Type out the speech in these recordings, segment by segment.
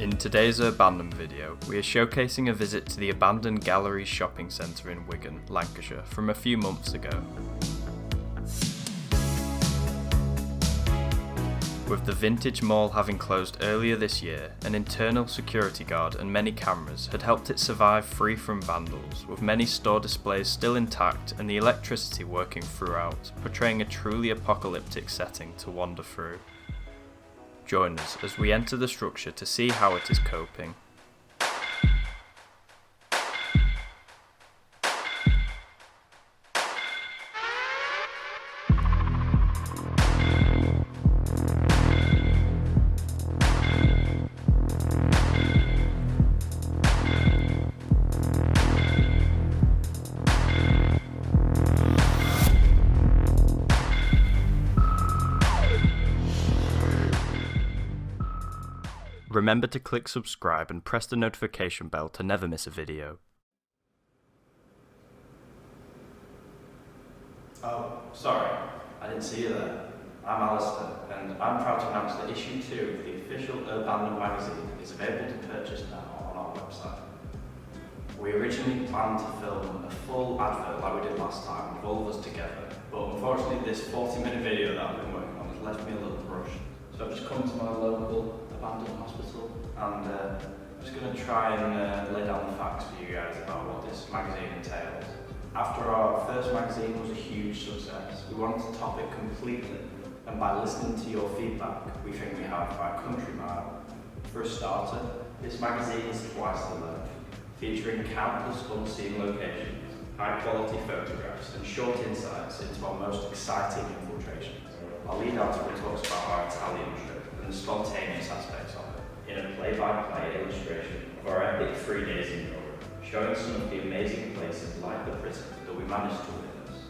In today's Urbandoned video, we are showcasing a visit to the abandoned Galleries shopping centre in Wigan, Lancashire from a few months ago. With the vintage mall having closed earlier this year, an internal security guard and many cameras had helped it survive free from vandals, with many store displays still intact and the electricity working throughout, portraying a truly apocalyptic setting to wander through. Join us as we enter the structure to see how it is coping. Remember to click subscribe and press the notification bell to never miss a video. Oh, sorry, I didn't see you there. I'm Alistair, and I'm proud to announce that issue 2 of the official Urbandoned magazine is available to purchase now on our website. We originally planned to film a full advert like we did last time with all of us together, but unfortunately this 40-minute video that I've been working on has left me a little rushed. So I've just come to my local abandoned hospital and I'm just going to try and lay down the facts for you guys about what this magazine entails. After our first magazine was a huge success, we wanted to top it completely, and by listening to your feedback, we think we have by a country mile. For a starter, this magazine is twice the length, featuring countless unseen locations, high quality photographs and short insights into our most exciting infiltrations. Our lead article talks about our Italian trip and the spontaneous aspects of it, in a play-by-play illustration of our epic 3 days in Europe, showing some of the amazing places like the prison that we managed to witness.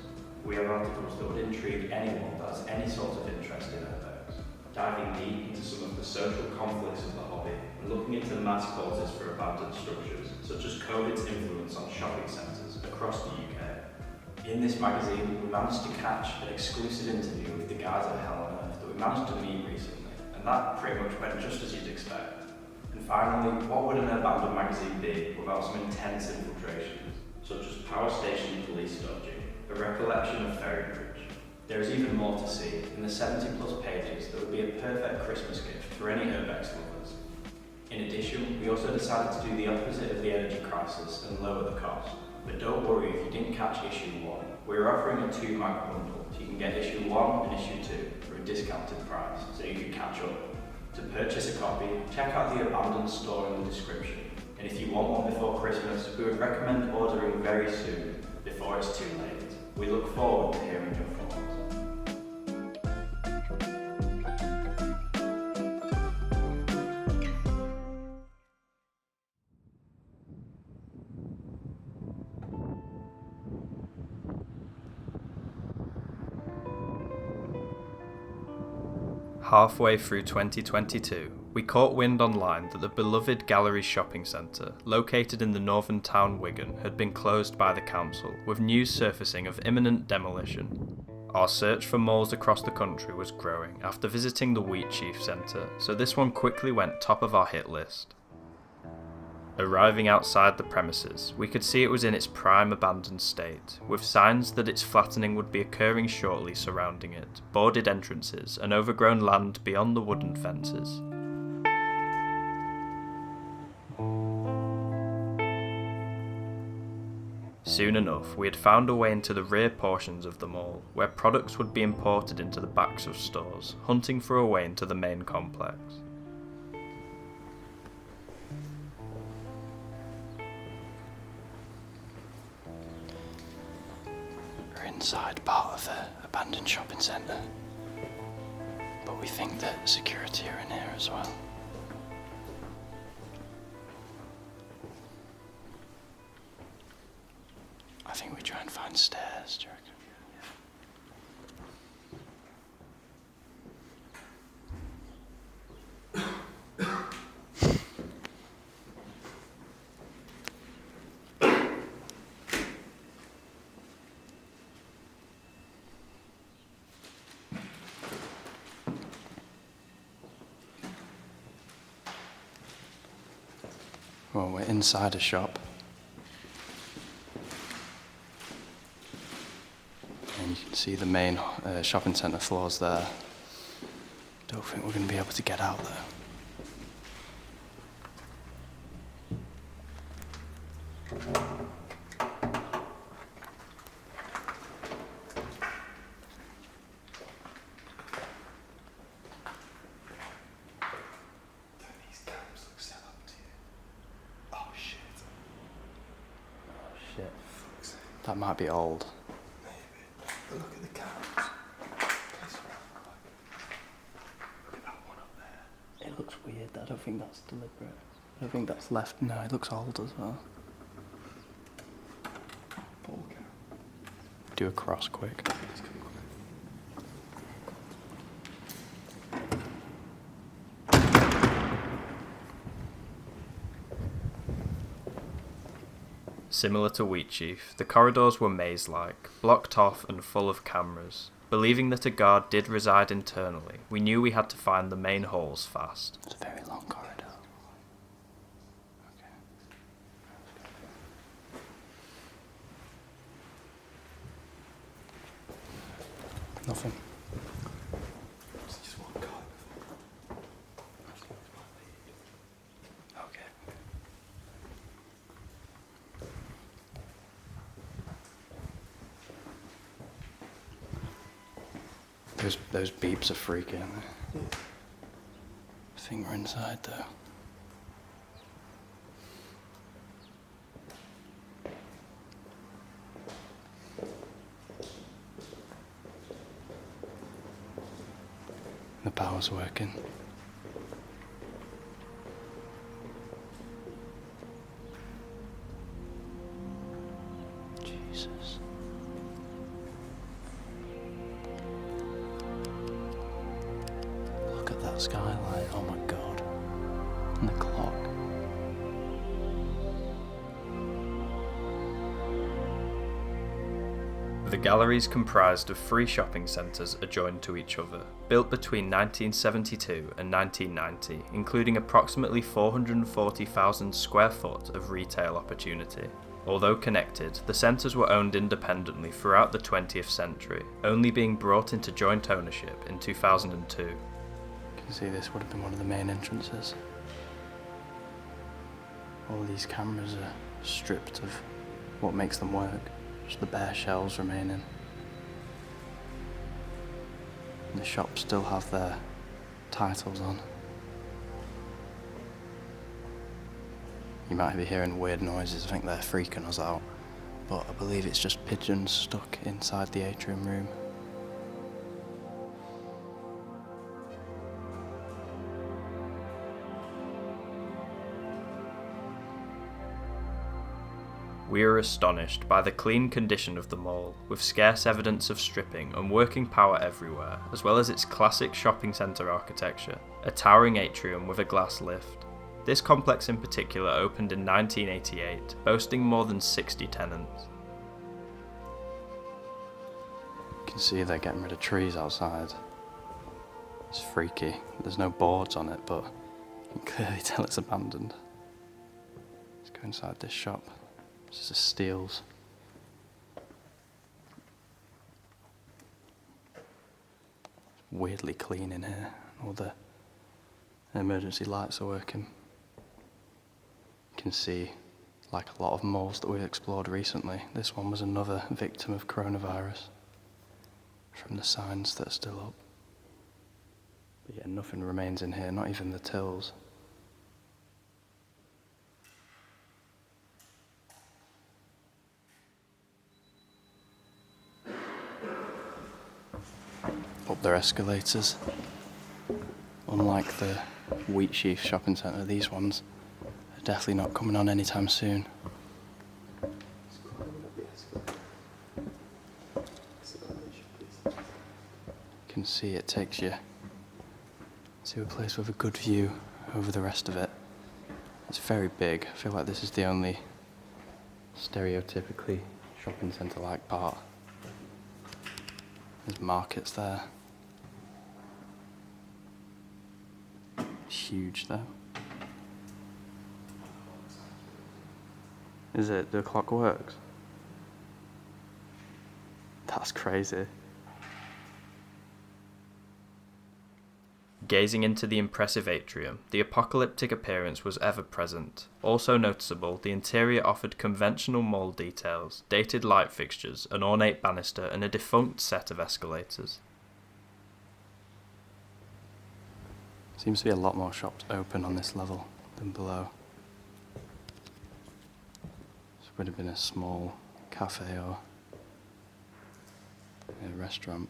We have articles that would intrigue anyone that has any sort of interest in urbex, diving deep into some of the social conflicts of the hobby and looking into mass causes for abandoned structures, such as COVID's influence on shopping centres across the UK. In this magazine, we managed to catch an exclusive interview with the guys at Hell on Earth that we managed to meet recently, and that pretty much went just as you'd expect. And finally, what would an Urbandoned magazine be without some intense infiltrations, such as power station police dodging, a recollection of Ferry Bridge. There is even more to see in the 70+ pages that would be a perfect Christmas gift for any urbex lovers. In addition, we also decided to do the opposite of the energy crisis and lower the cost. But don't worry if you didn't catch issue 1. We're offering a 2-mag bundle, so you can get issue 1 and issue 2 for a discounted price, so you can catch up. To purchase a copy, check out the Abandoned store in the description. And if you want one before Christmas, we would recommend ordering very soon, before it's too late. We look forward to hearing your thoughts. Halfway through 2022, we caught wind online that the beloved Galleries shopping centre, located in the northern town Wigan, had been closed by the council, with news surfacing of imminent demolition. Our search for malls across the country was growing after visiting the Wheatsheaf Centre, so this one quickly went top of our hit list. Arriving outside the premises, we could see it was in its prime abandoned state, with signs that its flattening would be occurring shortly surrounding it, boarded entrances and overgrown land beyond the wooden fences. Soon enough, we had found a way into the rear portions of the mall, where products would be imported into the backs of stores, hunting for a way into the main complex. Inside part of the abandoned shopping centre, but we think that security are in here as well. I think we try and find stairs, do you reckon? Well, we're inside a shop. And you can see the main shopping centre floors there. Don't think we're going to be able to get out there. These cameras look set up to you. Oh shit. Oh shit. That might be old. Maybe. But look at the cameras. Look at that one up there. It looks weird. I don't think that's deliberate. I don't think that's left. No, it looks old as well. Ball cam. Do a cross quick. Similar to Wheatsheaf, the corridors were maze-like, blocked off and full of cameras. Believing that a guard did reside internally, we knew we had to find the main halls fast. It's a very long corridor. Okay. Nothing. It's just one guy before. Okay. Those beeps are freaking. Yeah. I think we're inside though. The power's working. Jesus. Look at that skylight, oh my god. And the clock. The galleries comprised of 3 shopping centres adjoined to each other, built between 1972 and 1990, including approximately 440,000 square foot of retail opportunity. Although connected, the centres were owned independently throughout the 20th century, only being brought into joint ownership in 2002. You can see this would have been one of the main entrances. All these cameras are stripped of what makes them work. Just the bare shelves remaining. And the shops still have their titles on. You might be hearing weird noises, I think they're freaking us out. But I believe it's just pigeons stuck inside the atrium room. We are astonished by the clean condition of the mall, with scarce evidence of stripping and working power everywhere, as well as its classic shopping centre architecture, a towering atrium with a glass lift. This complex in particular opened in 1988, boasting more than 60 tenants. You can see they're getting rid of trees outside. It's freaky. There's no boards on it, but you can clearly tell it's abandoned. Let's go inside this shop. This is Steele's. Weirdly clean in here. All the emergency lights are working. You can see, like a lot of malls that we've explored recently, this one was another victim of coronavirus from the signs that are still up. But yeah, nothing remains in here, not even the tills. Up their escalators. Unlike the Wheatsheaf shopping centre, these ones are definitely not coming on anytime soon. You can see it takes you to a place with a good view over the rest of it. It's very big. I feel like this is the only stereotypically shopping centre-like part. There's markets there. Huge though. Is it? The clock works? That's crazy. Gazing into the impressive atrium, the apocalyptic appearance was ever present. Also noticeable, the interior offered conventional mall details, dated light fixtures, an ornate banister, and a defunct set of escalators. Seems to be a lot more shops open on this level than below. This would have been a small cafe or a restaurant.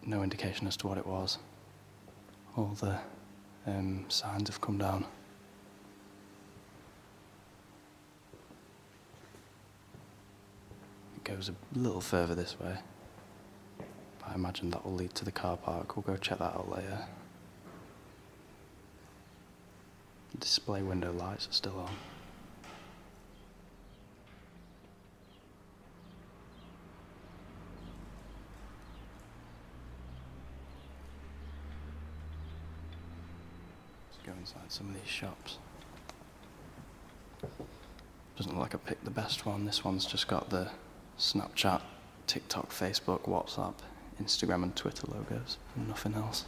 No indication as to what it was. All the signs have come down. It goes a little further this way. But I imagine that will lead to the car park. We'll go check that out later. The display window lights are still on. Go inside some of these shops. Doesn't look like I picked the best one. This one's just got the Snapchat, TikTok, Facebook, WhatsApp, Instagram and Twitter logos and nothing else.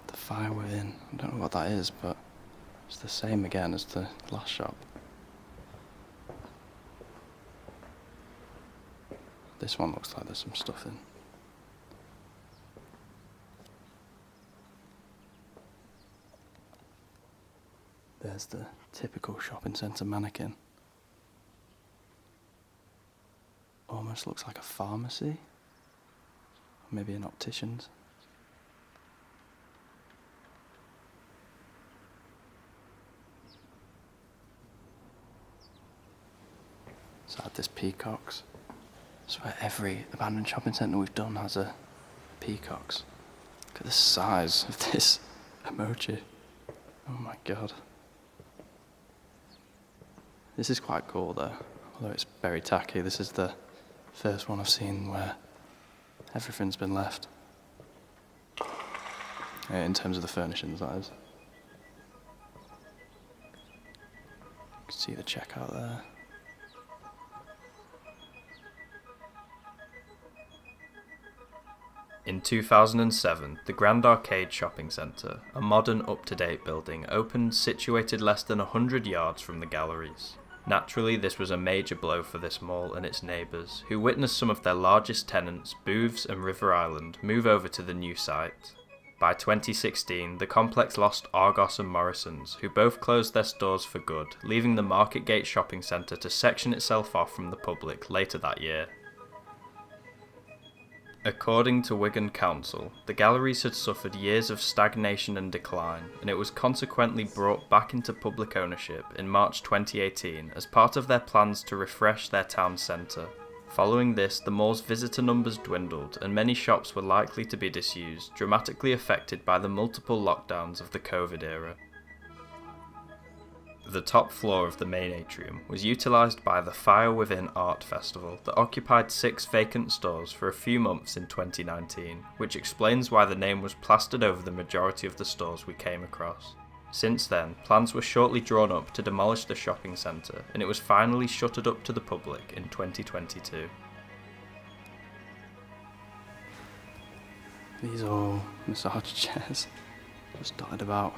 The fire within. I don't know what that is, but it's the same again as the last shop. This one looks like there's some stuff in. There's the typical shopping centre mannequin. Almost looks like a pharmacy. Or maybe an optician's. So I had this peacocks. I swear every abandoned shopping centre we've done has a peacocks. Look at the size of this emoji. Oh my god. This is quite cool though, although it's very tacky. This is the first one I've seen where everything's been left. In terms of the furnishings, that is. You can see the checkout there. In 2007, the Grand Arcade Shopping Centre, a modern up-to-date building, opened situated less than 100 yards from the galleries. Naturally, this was a major blow for this mall and its neighbours, who witnessed some of their largest tenants, Booths and River Island, move over to the new site. By 2016, the complex lost Argos and Morrison's, who both closed their stores for good, leaving the Marketgate Shopping Centre to section itself off from the public later that year. According to Wigan Council, the galleries had suffered years of stagnation and decline, and it was consequently brought back into public ownership in March 2018 as part of their plans to refresh their town centre. Following this, the mall's visitor numbers dwindled, and many shops were likely to be disused, dramatically affected by the multiple lockdowns of the COVID era. The top floor of the main atrium was utilised by the Fire Within Art Festival that occupied 6 vacant stores for a few months in 2019, which explains why the name was plastered over the majority of the stores we came across. Since then, plans were shortly drawn up to demolish the shopping centre, and it was finally shuttered up to the public in 2022. These all massage chairs just dotted about.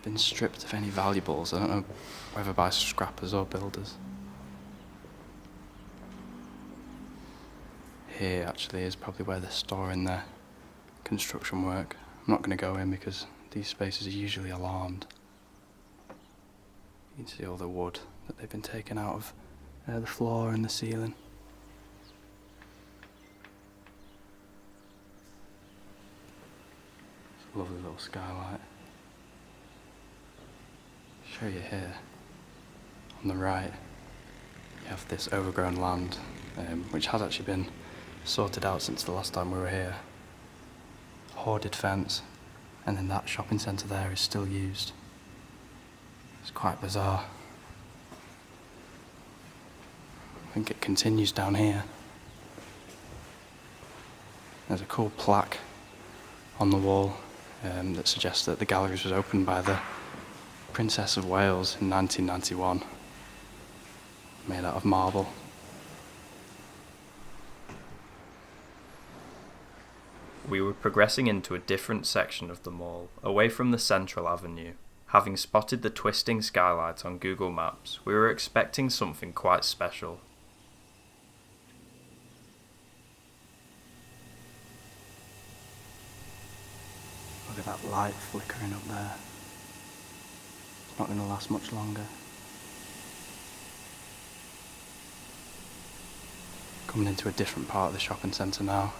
Been stripped of any valuables. I don't know whether by scrappers or builders. Here actually is probably where they're storing their construction work. I'm not going to go in because these spaces are usually alarmed. You can see all the wood that they've been taken out of the floor and the ceiling. It's a lovely little skylight. Show you here, on the right, you have this overgrown land, which has actually been sorted out since the last time we were here. Hoarded fence, and then that shopping centre there is still used. It's quite bizarre. I think it continues down here. There's a cool plaque on the wall that suggests that the galleries was opened by the Princess of Wales in 1991, made out of marble. We were progressing into a different section of the mall, away from the central avenue. Having spotted the twisting skylight on Google Maps, we were expecting something quite special. Look at that light flickering up there. It's not going to last much longer. Coming into a different part of the shopping centre now.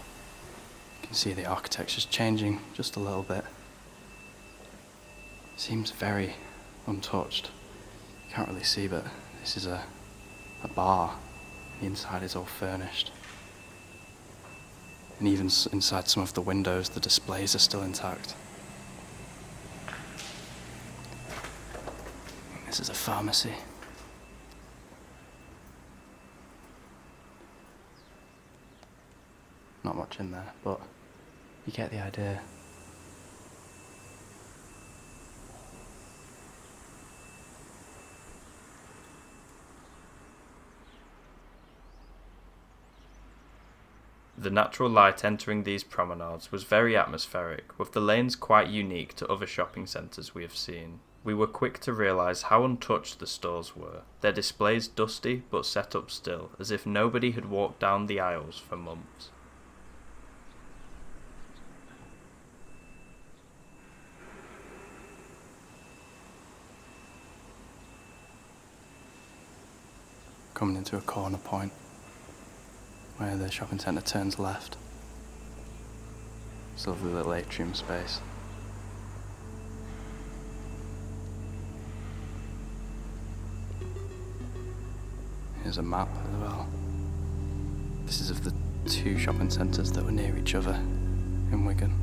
You can see the architecture's changing just a little bit. Seems very untouched. You can't really see, but this is a bar. The inside is all furnished. And even inside some of the windows, the displays are still intact. This is a pharmacy. Not much in there, but you get the idea. The natural light entering these promenades was very atmospheric, with the lanes quite unique to other shopping centres we have seen. We were quick to realise how untouched the stores were, their displays dusty but set up still, as if nobody had walked down the aisles for months. Coming into a corner point where the shopping centre turns left. It's a lovely little atrium space. Here's a map as well. This is of the two shopping centres that were near each other in Wigan.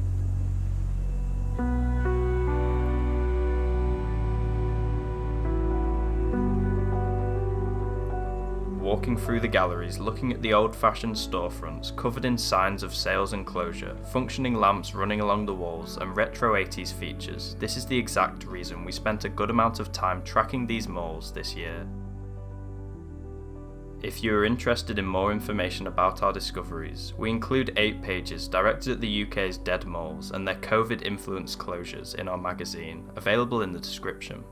Walking through the galleries, looking at the old-fashioned storefronts covered in signs of sales and closure, functioning lamps running along the walls, and retro 80s features, this is the exact reason we spent a good amount of time tracking these malls this year. If you are interested in more information about our discoveries, we include 8 pages directed at the UK's dead malls and their COVID-influenced closures in our magazine, available in the description.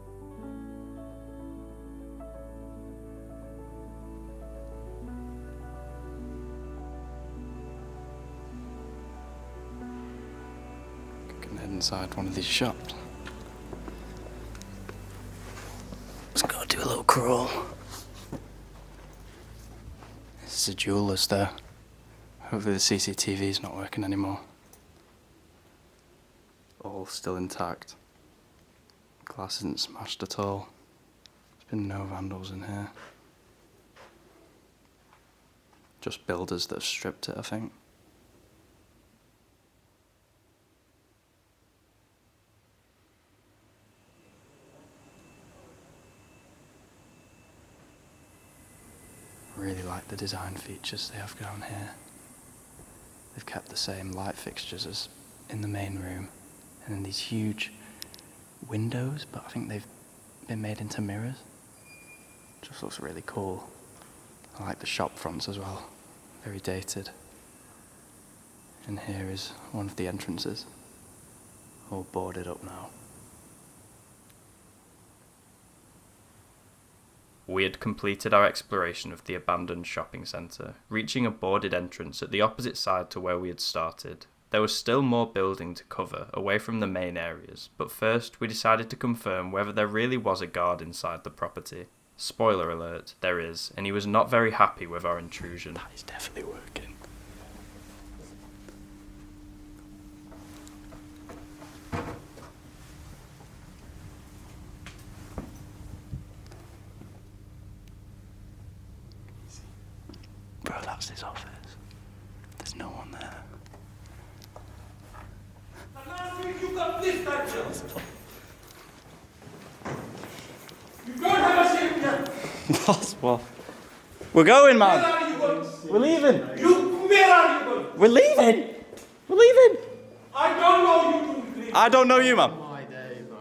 Head inside one of these shops. Let's go do a little crawl. This is a jeweller's though. Hopefully the CCTV is not working anymore. All still intact. Glass isn't smashed at all. There's been no vandals in here. Just builders that have stripped it, I think. Really like the design features they have down here. They've kept the same light fixtures as in the main room, and then these huge windows, but I think they've been made into mirrors. Just looks really cool. I like the shop fronts as well, very dated. And here is one of the entrances, all boarded up now. We had completed our exploration of the abandoned shopping centre, reaching a boarded entrance at the opposite side to where we had started. There was still more building to cover away from the main areas, but first we decided to confirm whether there really was a guard inside the property. Spoiler alert, there is, and he was not very happy with our intrusion. That is definitely working. Bro, that's his office. There's no one there. Last week you got this type of You don't have a shame yet. What? We're going, Where man. are you going? We're leaving. Where are you going? We're leaving. We're leaving. I don't know you two, please. I don't know you, man. My day, man.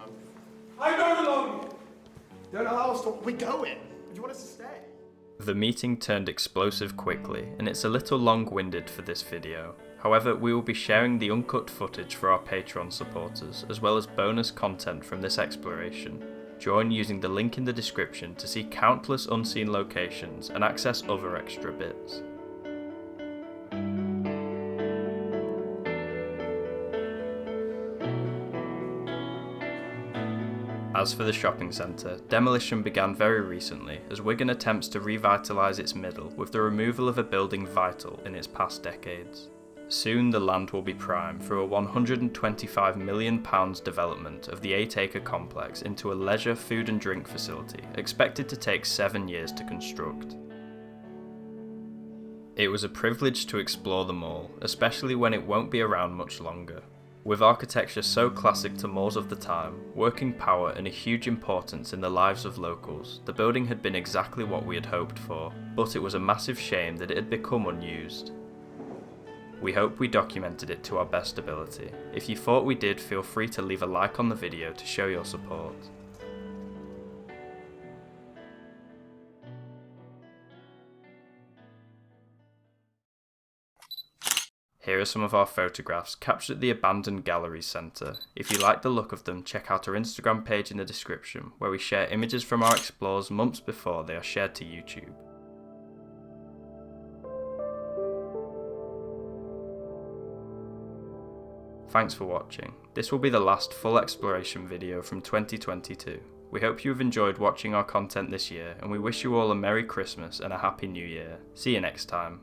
I don't allow you. Don't allow us to. We're going. Do you want us to stay? The meeting turned explosive quickly, and it's a little long-winded for this video. However, we will be sharing the uncut footage for our Patreon supporters, as well as bonus content from this exploration. Join using the link in the description to see countless unseen locations and access other extra bits. As for the shopping centre, demolition began very recently as Wigan attempts to revitalise its middle with the removal of a building vital in its past decades. Soon the land will be prime through a £125 million development of the 8-acre complex into a leisure food and drink facility expected to take 7 years to construct. It was a privilege to explore the mall, especially when it won't be around much longer. With architecture so classic to malls of the time, working power and a huge importance in the lives of locals, the building had been exactly what we had hoped for, but it was a massive shame that it had become unused. We hope we documented it to our best ability. If you thought we did, feel free to leave a like on the video to show your support. Here are some of our photographs captured at the Abandoned Galleries Centre. If you like the look of them, check out our Instagram page in the description, where we share images from our explores months before they are shared to YouTube. Thanks for watching. This will be the last full exploration video from 2022. We hope you have enjoyed watching our content this year, and we wish you all a Merry Christmas and a Happy New Year. See you next time.